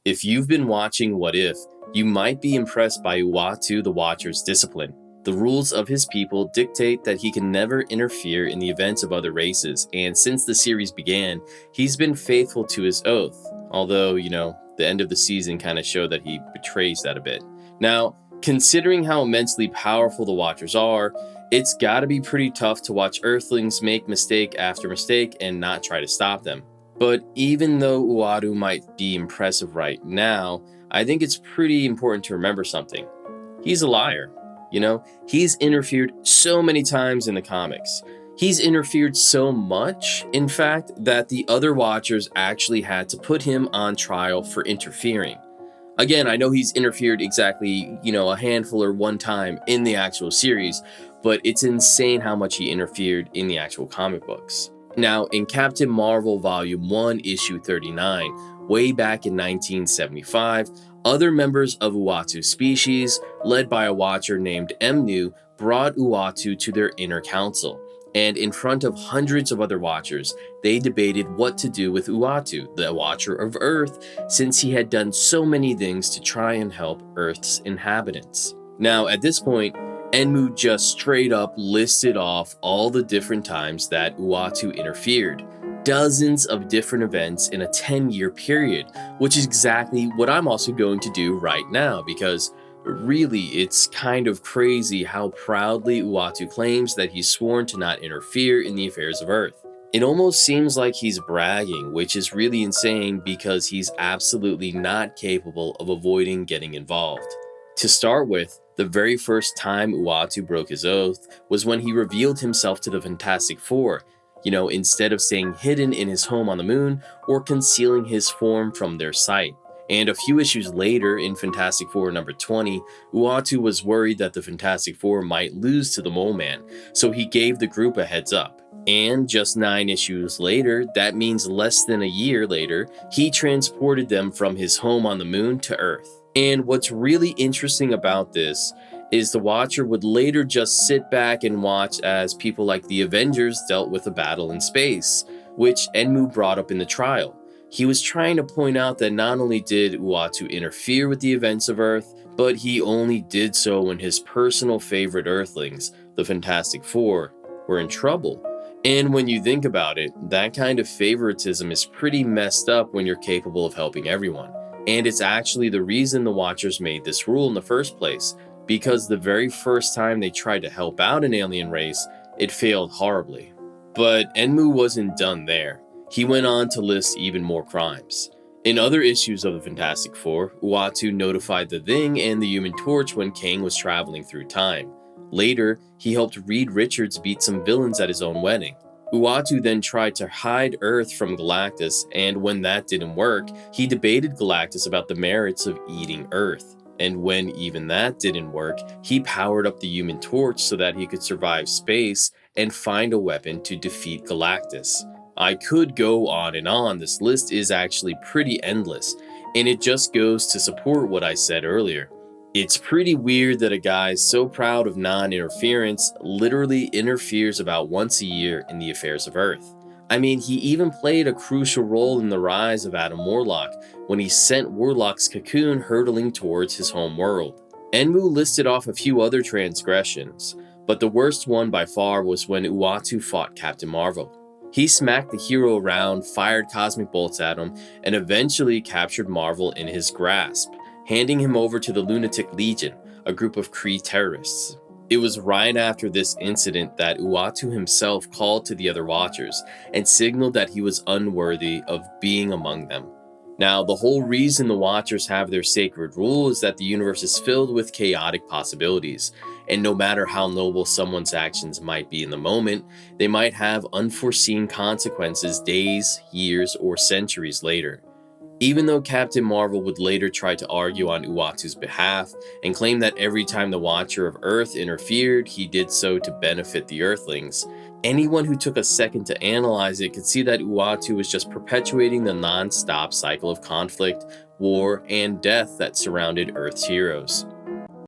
If you've been watching What If, you might be impressed by Uatu the Watcher's discipline. The rules of his people dictate that he can never interfere in the events of other races, and since the series began, he's been faithful to his oath. Although, the end of the season kind of showed that he betrays that a bit. Now, considering how immensely powerful the Watchers are, it's gotta be pretty tough to watch Earthlings make mistake after mistake and not try to stop them. But even though Uatu might be impressive right now, I think it's pretty important to remember something. He's a liar. He's interfered so many times in the comics. He's interfered so much, in fact, that the other Watchers actually had to put him on trial for interfering. Again, I know he's interfered exactly, a handful or one time in the actual series, but it's insane how much he interfered in the actual comic books. Now, in Captain Marvel Volume 1, Issue 39, way back in 1975, other members of Uatu's species, led by a Watcher named Mnu, brought Uatu to their inner council. And in front of hundreds of other Watchers, they debated what to do with Uatu, the Watcher of Earth, since he had done so many things to try and help Earth's inhabitants. Now, at this point, Enmu just straight up listed off all the different times that Uatu interfered. Dozens of different events in a 10-year period, which is exactly what I'm also going to do right now, because really, it's kind of crazy how proudly Uatu claims that he's sworn to not interfere in the affairs of Earth. It almost seems like he's bragging, which is really insane because he's absolutely not capable of avoiding getting involved. To start with, the very first time Uatu broke his oath was when he revealed himself to the Fantastic Four, instead of staying hidden in his home on the moon or concealing his form from their sight. And a few issues later, in Fantastic Four number 20, Uatu was worried that the Fantastic Four might lose to the Mole Man, so he gave the group a heads up. And just 9 issues later, that means less than a year later, he transported them from his home on the moon to Earth. And what's really interesting about this is the Watcher would later just sit back and watch as people like the Avengers dealt with a battle in space, which Enmu brought up in the trial. He was trying to point out that not only did Uatu interfere with the events of Earth, but he only did so when his personal favorite Earthlings, the Fantastic Four, were in trouble. And when you think about it, that kind of favoritism is pretty messed up when you're capable of helping everyone. And it's actually the reason the Watchers made this rule in the first place, because the very first time they tried to help out an alien race, it failed horribly. But Enmu wasn't done there. He went on to list even more crimes. In other issues of the Fantastic Four, Uatu notified the Thing and the Human Torch when Kang was traveling through time. Later, he helped Reed Richards beat some villains at his own wedding. Uatu then tried to hide Earth from Galactus, and when that didn't work, he debated Galactus about the merits of eating Earth. And when even that didn't work, he powered up the Human Torch so that he could survive space and find a weapon to defeat Galactus. I could go on and on, this list is actually pretty endless, and it just goes to support what I said earlier. It's pretty weird that a guy so proud of non-interference literally interferes about once a year in the affairs of Earth. I mean, he even played a crucial role in the rise of Adam Warlock when he sent Warlock's cocoon hurtling towards his home world. Enmu listed off a few other transgressions, but the worst one by far was when Uatu fought Captain Marvel. He smacked the hero around, fired cosmic bolts at him, and eventually captured Marvel in his grasp, handing him over to the Lunatic Legion, a group of Kree terrorists. It was right after this incident that Uatu himself called to the other Watchers and signaled that he was unworthy of being among them. Now, the whole reason the Watchers have their sacred rule is that the universe is filled with chaotic possibilities, and no matter how noble someone's actions might be in the moment, they might have unforeseen consequences days, years, or centuries later. Even though Captain Marvel would later try to argue on Uatu's behalf and claim that every time the Watcher of Earth interfered, he did so to benefit the Earthlings, anyone who took a second to analyze it could see that Uatu was just perpetuating the non-stop cycle of conflict, war, and death that surrounded Earth's heroes.